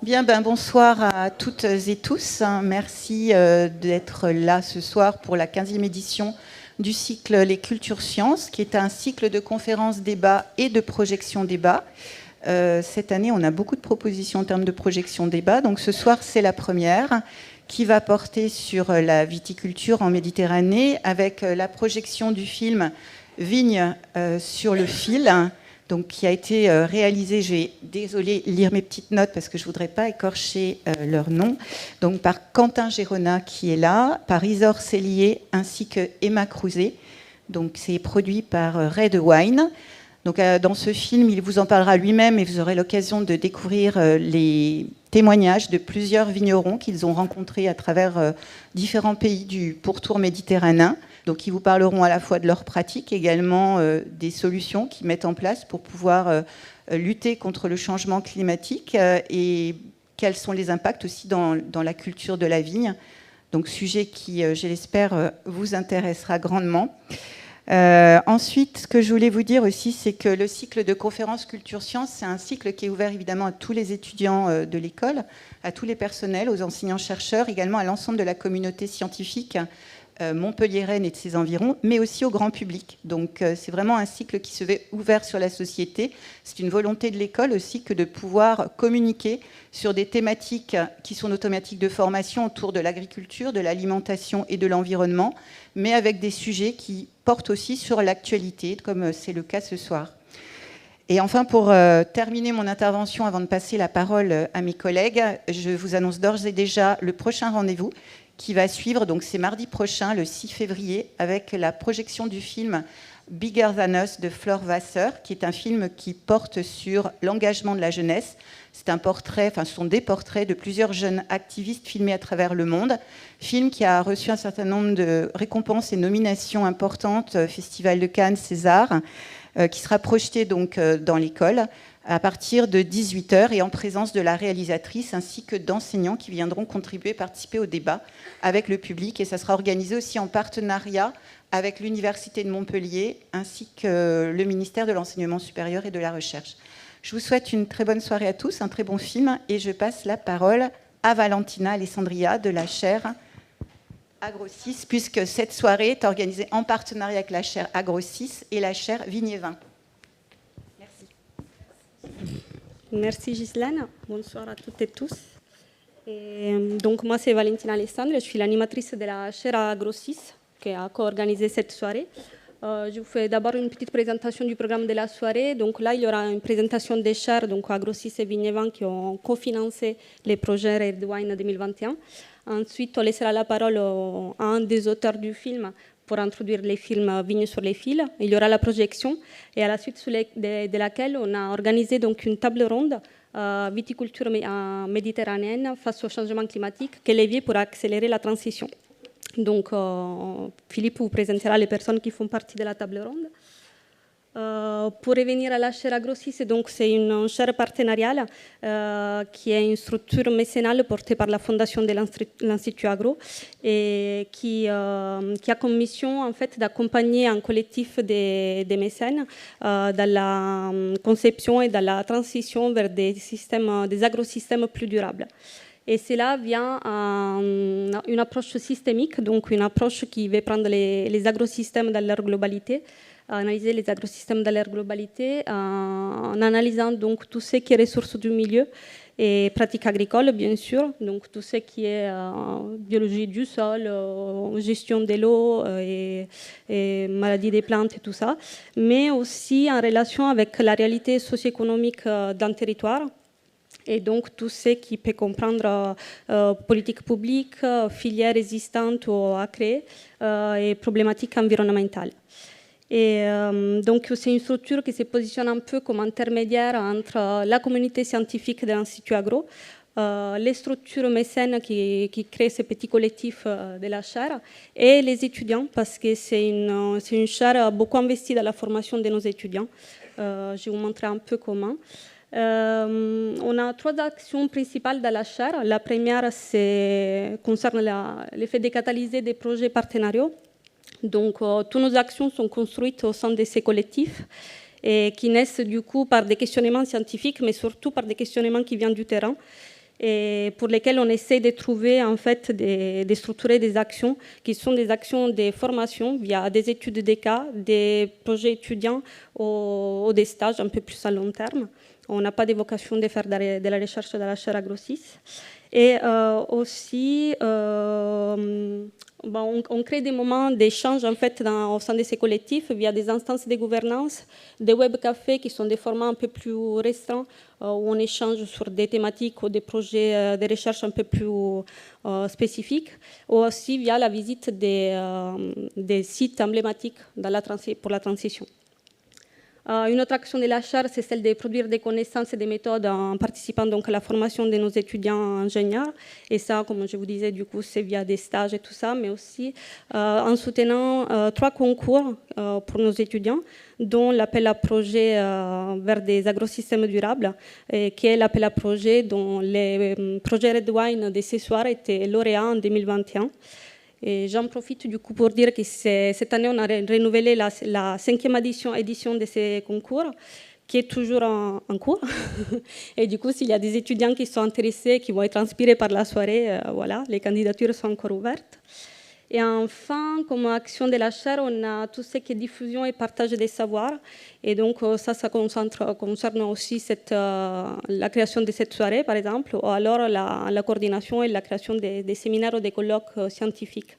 Bien, bonsoir à toutes et tous. Merci d'être là ce soir pour la 15e édition du cycle Les Cultures Sciences, qui est un cycle de conférences, débats et de projections débats. Cette année, on a beaucoup de propositions en termes de projections débats. Donc ce soir, c'est la première qui va porter sur la viticulture en Méditerranée avec la projection du film Vigne sur le fil, donc, qui a été réalisé, je vais, désolé, lire mes petites notes parce que je ne voudrais pas écorcher leur nom, donc par Quentin Gérona qui est là, par Isor Cellier ainsi que Emma Crouzet. Donc c'est produit par Red Wine. Donc dans ce film, il vous en parlera lui-même et vous aurez l'occasion de découvrir les témoignages de plusieurs vignerons qu'ils ont rencontrés à travers différents pays du pourtour méditerranéen. Donc, ils vous parleront à la fois de leurs pratiques, également des solutions qu'ils mettent en place pour pouvoir lutter contre le changement climatique et quels sont les impacts aussi dans la culture de la vigne. Donc, sujet qui, je l'espère, vous intéressera grandement. Ensuite, ce que je voulais vous dire aussi, c'est que le cycle de conférences Culture Sciences, c'est un cycle qui est ouvert évidemment à tous les étudiants de l'école, à tous les personnels, aux enseignants-chercheurs, également à l'ensemble de la communauté scientifique montpelliéraine et de ses environs, mais aussi au grand public. Donc c'est vraiment un cycle qui se veut ouvert sur la société. C'est une volonté de l'école aussi que de pouvoir communiquer sur des thématiques qui sont nos thématiques de formation autour de l'agriculture, de l'alimentation et de l'environnement, mais avec des sujets qui portent aussi sur l'actualité, comme c'est le cas ce soir. Et enfin, pour terminer mon intervention, avant de passer la parole à mes collègues, je vous annonce d'ores et déjà le prochain rendez-vous qui va suivre, donc c'est mardi prochain, le 6 février, avec la projection du film Bigger Than Us de Flore Vasseur, qui est un film qui porte sur l'engagement de la jeunesse. C'est un portrait, enfin ce sont des portraits de plusieurs jeunes activistes filmés à travers le monde. Film qui a reçu un certain nombre de récompenses et nominations importantes, Festival de Cannes, César, qui sera projeté donc dans l'école à partir de 18h et en présence de la réalisatrice ainsi que d'enseignants qui viendront contribuer, participer au débat avec le public. Et ça sera organisé aussi en partenariat avec l'Université de Montpellier ainsi que le ministère de l'Enseignement supérieur et de la Recherche. Je vous souhaite une très bonne soirée à tous, un très bon film et je passe la parole à Valentina Alessandria de la chaire Agro6 puisque cette soirée est organisée en partenariat avec la chaire Agro6 et la chaire Vigne et Vin. Merci Ghislaine, bonsoir à toutes et tous. Donc moi c'est Valentina Alessandre, je suis l'animatrice de la chaire Agro6 qui a co-organisé cette soirée. Je vous fais d'abord une petite présentation du programme de la soirée. Donc là il y aura une présentation des chaires, donc Agro6 et Vigne et Vin qui ont cofinancé les projets Red Wine 2021. Ensuite on laissera la parole à un des auteurs du film pour introduire les films Vignes sur les fils. Il y aura la projection et à la suite de laquelle on a organisé donc une table ronde viticulture méditerranéenne face au changement climatique, quel levier pour accélérer la transition. Donc Philippe vous présentera les personnes qui font partie de la table ronde. Pour revenir à la chaire Agro6, donc c'est une chaire partenariale qui est une structure mécénale portée par la fondation de l'Institut Agro et qui a comme mission en fait d'accompagner un collectif des mécènes dans la conception et dans la transition vers des agrosystèmes plus durables. Et cela vient une approche systémique, donc une approche qui va prendre les agrosystèmes dans leur globalité, analyser les agrosystèmes dans leur globalité, en analysant donc tout ce qui est ressources du milieu et pratiques agricoles, bien sûr, donc tout ce qui est biologie du sol, gestion de l'eau et maladies des plantes et tout ça, mais aussi en relation avec la réalité socio-économique d'un territoire. Et donc tout ce qui peut comprendre politique publique, filières résistantes à créer et problématiques environnementales. Et donc c'est une structure qui se positionne un peu comme intermédiaire entre la communauté scientifique de l'Institut Agro, les structures mécènes qui créent ces petits collectifs de la chaire et les étudiants, parce que c'est une chaire beaucoup investie dans la formation de nos étudiants. Je vais vous montrer un peu comment. On a 3 actions principales dans la chaire. La première concerne l'effet de catalyser des projets partenariaux. Donc, toutes nos actions sont construites au sein de ces collectifs et qui naissent du coup par des questionnements scientifiques, mais surtout par des questionnements qui viennent du terrain et pour lesquels on essaie de trouver en fait de structurer des actions qui sont des actions de formation via des études de cas, des projets étudiants ou des stages un peu plus à long terme. On n'a pas de vocation de faire de la recherche dans la chaire Agro6. Et aussi, on crée des moments d'échange en fait au sein de ces collectifs via des instances de gouvernance, des web-cafés qui sont des formats un peu plus restreints où on échange sur des thématiques ou des projets de recherche un peu plus spécifiques, ou aussi via la visite des sites emblématiques pour la transition. Une autre action de la chaire, c'est celle de produire des connaissances et des méthodes en participant donc à la formation de nos étudiants ingénieurs. Et ça, comme je vous disais, du coup, c'est via des stages et tout ça, mais aussi en soutenant 3 concours pour nos étudiants, dont l'appel à projet vers des agrosystèmes durables, qui est l'appel à projet dont les projets Redwine de ce soir étaient lauréats en 2021. Et j'en profite du coup pour dire que cette année, on a renouvelé la 5e édition de ces concours, qui est toujours en cours. Et du coup, s'il y a des étudiants qui sont intéressés, qui vont être inspirés par la soirée, voilà, les candidatures sont encore ouvertes. Et enfin, comme action de la chaire, on a tout ce qui est diffusion et partage des savoirs. Et donc, ça concerne aussi la création de cette soirée, par exemple, ou alors la coordination et la création des séminaires ou des colloques scientifiques.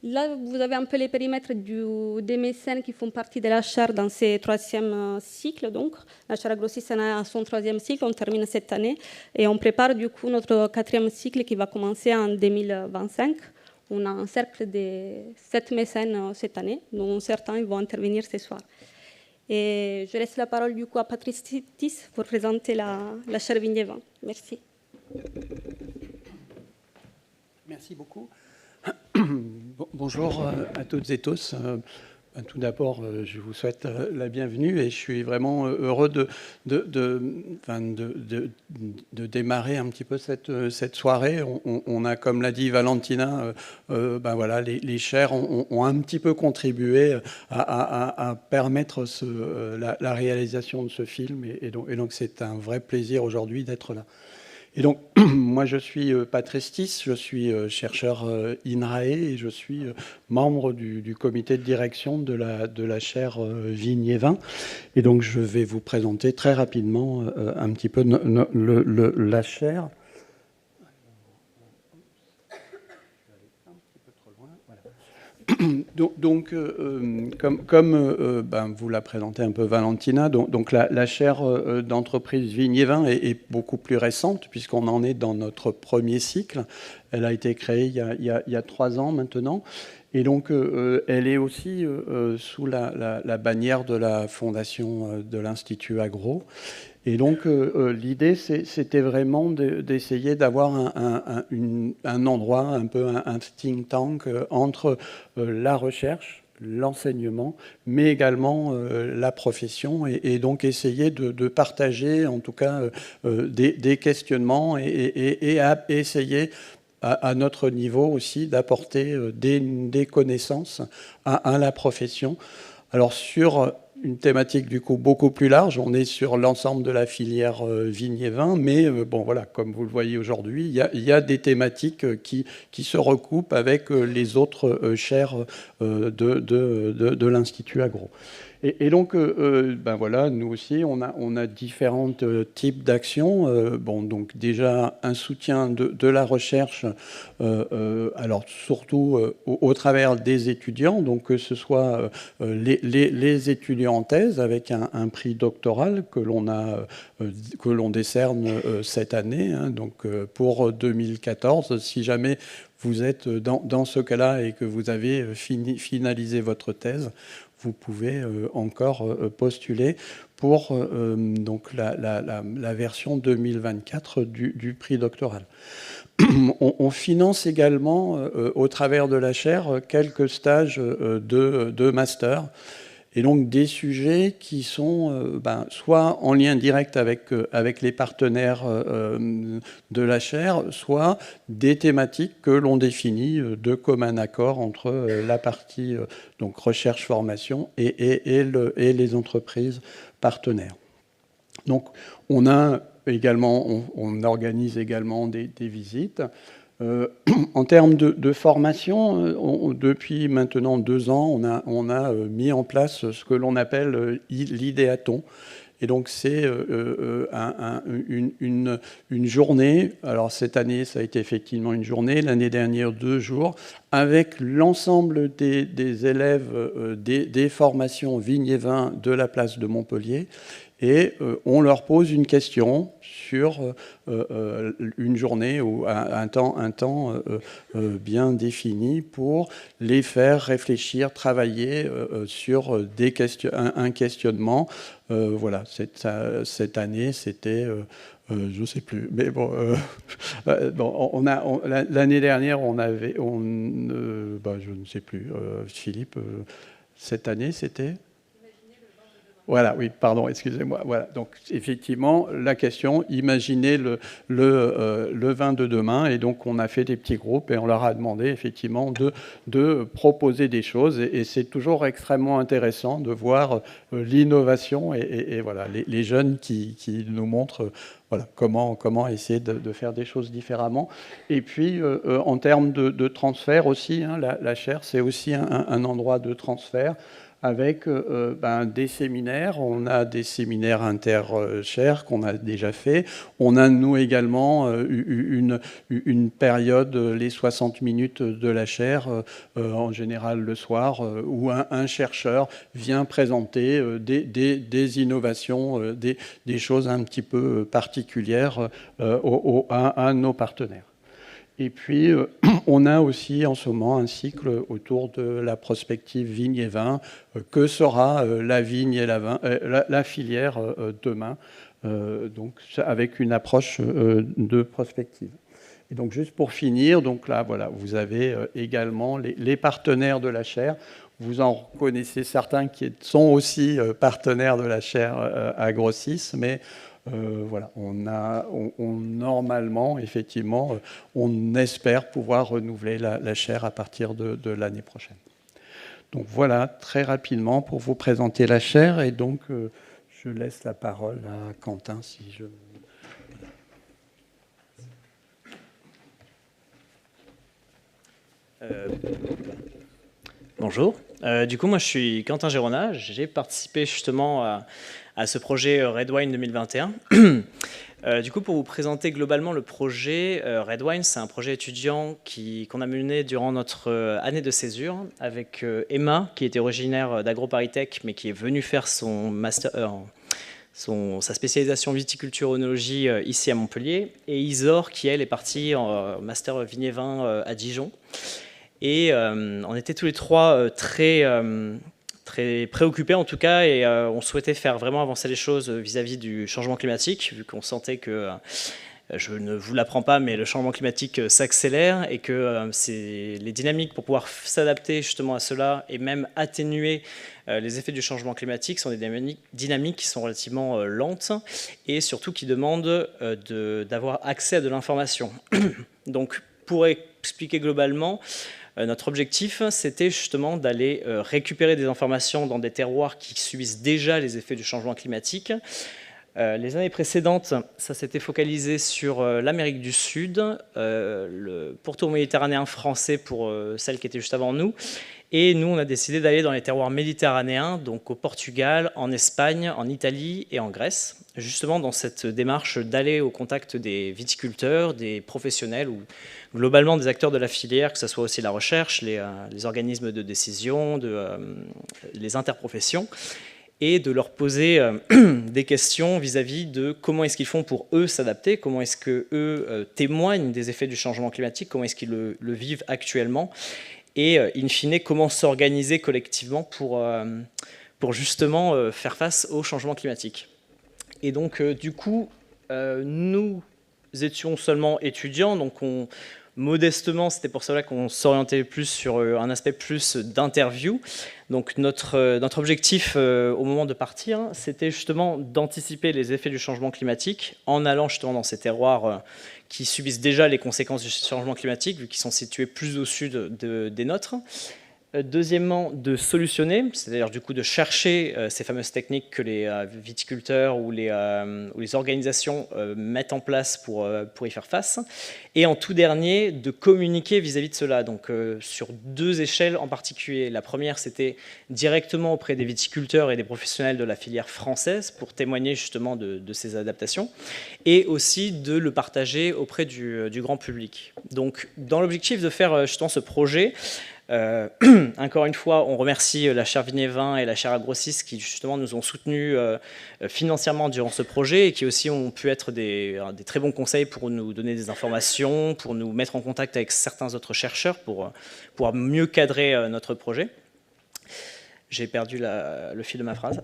Là, vous avez un peu les périmètres des mécènes qui font partie de la chaire dans ce 3e cycle. Donc, la chaire Agro6 est à son 3e cycle, on termine cette année. Et on prépare du coup notre 4e cycle qui va commencer en 2025. On a un cercle de 7 mécènes cette année, dont certains vont intervenir ce soir. Et je laisse la parole du coup à Patrice Tis pour présenter la chaire Vignes-Vins. Merci. Merci beaucoup. Bonjour à toutes et tous. Tout d'abord, je vous souhaite la bienvenue et je suis vraiment heureux de démarrer un petit peu cette soirée. On a, comme l'a dit Valentina, voilà, les chaires ont un petit peu contribué à permettre la réalisation de ce film et donc c'est un vrai plaisir aujourd'hui d'être là. Et donc, moi, je suis Patrice Tis, je suis chercheur INRAE et je suis membre du comité de direction de la chaire Vignes et Vins. Et donc, je vais vous présenter très rapidement un petit peu la chaire. Donc, comme vous l'a présenté un peu Valentina, donc la chaire d'entreprise Vignes et Vins est beaucoup plus récente puisqu'on en est dans notre 1er cycle. Elle a été créée il y a 3 ans maintenant. Et donc, elle est aussi sous la bannière de la fondation de l'Institut Agro. Et donc, l'idée, c'était vraiment d'essayer d'avoir un endroit, un peu un think tank entre la recherche, l'enseignement, mais également la profession, et donc essayer de partager, en tout cas, des questionnements et à essayer, à notre niveau aussi, d'apporter des connaissances à la profession. Alors, sur une thématique du coup beaucoup plus large. On est sur l'ensemble de la filière vignes et vins, mais bon voilà, comme vous le voyez aujourd'hui, il y a des thématiques qui se recoupent avec les autres chaires de l'Institut Agro. Et donc, voilà, nous aussi, on a différents types d'actions. Donc déjà, un soutien de la recherche, alors surtout au travers des étudiants, donc que ce soit les étudiants en thèse avec un prix doctoral que l'on décerne cette année, hein, donc pour 2014, si jamais vous êtes dans ce cas-là et que vous avez finalisé votre thèse, vous pouvez encore postuler pour donc la version 2024 du prix doctoral. On finance également, au travers de la chaire, quelques stages de master, et donc des sujets qui sont soit en lien direct avec les partenaires de la chaire, soit des thématiques que l'on définit de commun accord entre la partie donc recherche-formation et les entreprises partenaires. Donc on organise également des visites. En termes de formation, depuis maintenant 2 ans, on a mis en place ce que l'on appelle l'idéaton. Et donc c'est une journée, alors cette année ça a été effectivement une journée, l'année dernière 2 jours, avec l'ensemble des élèves des formations vignes et vins de la place de Montpellier, et on leur pose une question sur une journée ou un temps bien défini pour les faire réfléchir, travailler sur un questionnement. Voilà, cette année, c'était, je ne sais plus, mais bon, l'année dernière, je ne sais plus, Philippe, cette année, c'était... Voilà, oui, pardon, excusez-moi. Voilà. Donc, effectivement, la question, imaginez le vin de demain. Et donc, on a fait des petits groupes et on leur a demandé, effectivement, de proposer des choses. Et c'est toujours extrêmement intéressant de voir l'innovation et voilà, les jeunes qui nous montrent voilà, comment essayer de faire des choses différemment. Et puis, en termes de transfert aussi, hein, la chaire, c'est aussi un endroit de transfert, avec des séminaires. On a des séminaires inter-chaires qu'on a déjà fait. On a, nous également, une période, les 60 minutes de la chaire, en général le soir, où un chercheur vient présenter des innovations, des choses un petit peu particulières à nos partenaires. Et puis, on a aussi en ce moment un cycle autour de la prospective vigne et vin. Que sera la vigne et la filière demain, donc, avec une approche de prospective. Et donc, juste pour finir, donc là, voilà, vous avez également les partenaires de la chaire. Vous en connaissez certains qui sont aussi partenaires de la chaire Agro6, mais voilà, normalement, effectivement, on espère pouvoir renouveler la chaire à partir de l'année prochaine. Donc voilà, très rapidement pour vous présenter la chaire, et donc je laisse la parole à Quentin si je... Bonjour. Du coup, moi, je suis Quentin Gérona. J'ai participé justement à ce projet Redwine 2021. Du coup, pour vous présenter globalement le projet Redwine, c'est un projet étudiant qu'on a mené durant notre année de césure avec Emma, qui était originaire d'AgroParisTech, mais qui est venue faire son master, sa spécialisation viticulture-œnologie ici à Montpellier, et Isor, qui elle est partie en master vignes et vins à Dijon. Et on était tous les trois très préoccupés en tout cas, et on souhaitait faire vraiment avancer les choses vis-à-vis du changement climatique, vu qu'on sentait que, je ne vous l'apprends pas, mais le changement climatique s'accélère, et que les dynamiques pour pouvoir s'adapter justement à cela et même atténuer les effets du changement climatique sont des dynamiques qui sont relativement lentes, et surtout qui demandent d'avoir accès à de l'information. Donc pour expliquer globalement, notre objectif, c'était justement d'aller récupérer des informations dans des terroirs qui subissent déjà les effets du changement climatique. Les années précédentes, ça s'était focalisé sur l'Amérique du Sud, le pourtour méditerranéen français pour celle qui était juste avant nous. Et nous, on a décidé d'aller dans les terroirs méditerranéens, donc au Portugal, en Espagne, en Italie et en Grèce, justement dans cette démarche d'aller au contact des viticulteurs, des professionnels ou globalement des acteurs de la filière, que ce soit aussi la recherche, les organismes de décision, les interprofessions, et de leur poser des questions vis-à-vis de comment est-ce qu'ils font pour eux s'adapter, comment est-ce qu'eux témoignent des effets du changement climatique, comment est-ce qu'ils le vivent actuellement, et in fine, comment s'organiser collectivement pour justement faire face au changement climatique. Et donc, du coup, nous étions seulement étudiants, donc modestement, c'était pour cela qu'on s'orientait plus sur un aspect plus d'interview. Donc notre objectif au moment de partir, c'était justement d'anticiper les effets du changement climatique en allant justement dans ces terroirs qui subissent déjà les conséquences du changement climatique, vu qu'ils sont situés plus au sud des nôtres. Deuxièmement, de solutionner, c'est-à-dire du coup de chercher ces fameuses techniques que les viticulteurs ou les organisations mettent en place pour y faire face. Et en tout dernier, de communiquer vis-à-vis de cela, donc sur 2 échelles en particulier. La première, c'était directement auprès des viticulteurs et des professionnels de la filière française pour témoigner justement de ces adaptations, et aussi de le partager auprès du grand public. Donc dans l'objectif de faire justement ce projet, encore une fois, on remercie la chaire Vignes et Vins et la chaire Agrosis qui justement nous ont soutenus financièrement durant ce projet et qui aussi ont pu être des très bons conseils pour nous donner des informations, pour nous mettre en contact avec certains autres chercheurs pour pouvoir mieux cadrer notre projet. J'ai perdu le fil de ma phrase.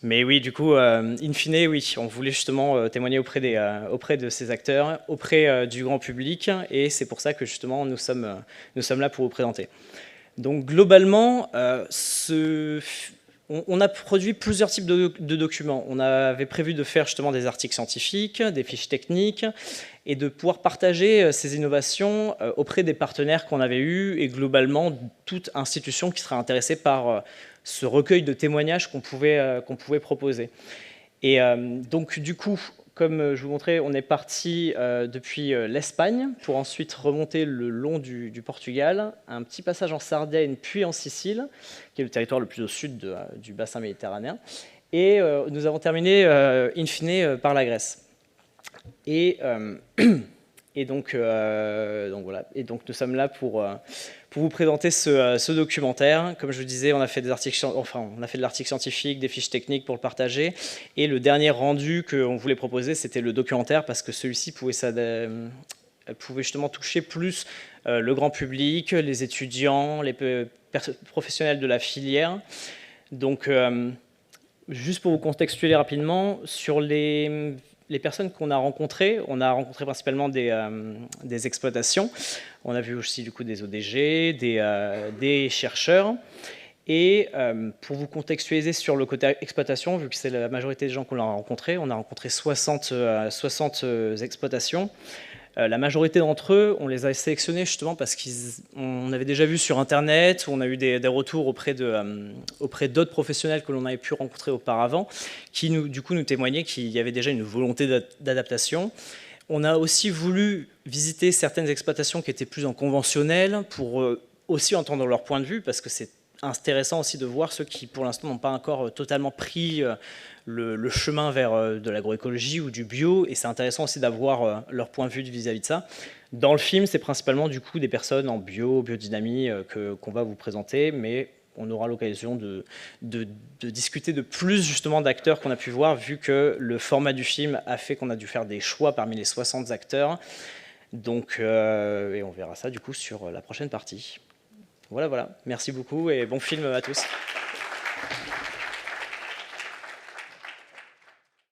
Mais oui, du coup, in fine, oui, on voulait justement témoigner auprès de ces acteurs, auprès du grand public, et c'est pour ça que justement nous sommes là pour vous présenter. Donc globalement, on a produit plusieurs types de documents. On avait prévu de faire justement des articles scientifiques, des fiches techniques, et de pouvoir partager ces innovations auprès des partenaires qu'on avait eus, et globalement toute institution qui serait intéressée par ce recueil de témoignages qu'on pouvait proposer. Et donc du coup, comme je vous montrais, on est parti depuis l'Espagne pour ensuite remonter le long du Portugal, un petit passage en Sardaigne puis en Sicile, qui est le territoire le plus au sud du bassin méditerranéen, et nous avons terminé in fine par la Grèce. Et donc voilà. Et donc nous sommes là pour vous présenter ce documentaire. Comme je vous disais, on a fait de l'article scientifique, des fiches techniques pour le partager. Et le dernier rendu qu'on voulait proposer, c'était le documentaire, parce que celui-ci pouvait justement toucher plus le grand public, les étudiants, les professionnels de la filière. Donc, juste pour vous contextualiser rapidement, sur les personnes qu'on a rencontrées, on a rencontré principalement des exploitations. On a vu aussi du coup des ODG, des chercheurs. Et pour vous contextualiser sur le côté exploitation, vu que c'est la majorité des gens qu'on a rencontrés, on a rencontré 60 exploitations. La majorité d'entre eux, on les a sélectionnés justement parce qu'on avait déjà vu sur Internet, on a eu des retours auprès d'autres professionnels que l'on avait pu rencontrer auparavant, qui du coup nous témoignaient qu'il y avait déjà une volonté d'adaptation. On a aussi voulu visiter certaines exploitations qui étaient plus en conventionnel pour aussi entendre leur point de vue, parce que c'est intéressant aussi de voir ceux qui pour l'instant n'ont pas encore totalement pris le chemin vers de l'agroécologie ou du bio, et c'est intéressant aussi d'avoir leur point de vue vis-à-vis de ça. Dans le film, c'est principalement du coup des personnes en biodynamie qu'on va vous présenter, mais on aura l'occasion de discuter de plus justement d'acteurs qu'on a pu voir, vu que le format du film a fait qu'on a dû faire des choix parmi les 60 acteurs. Donc, et on verra ça du coup sur la prochaine partie. Voilà. Merci beaucoup et bon film à tous.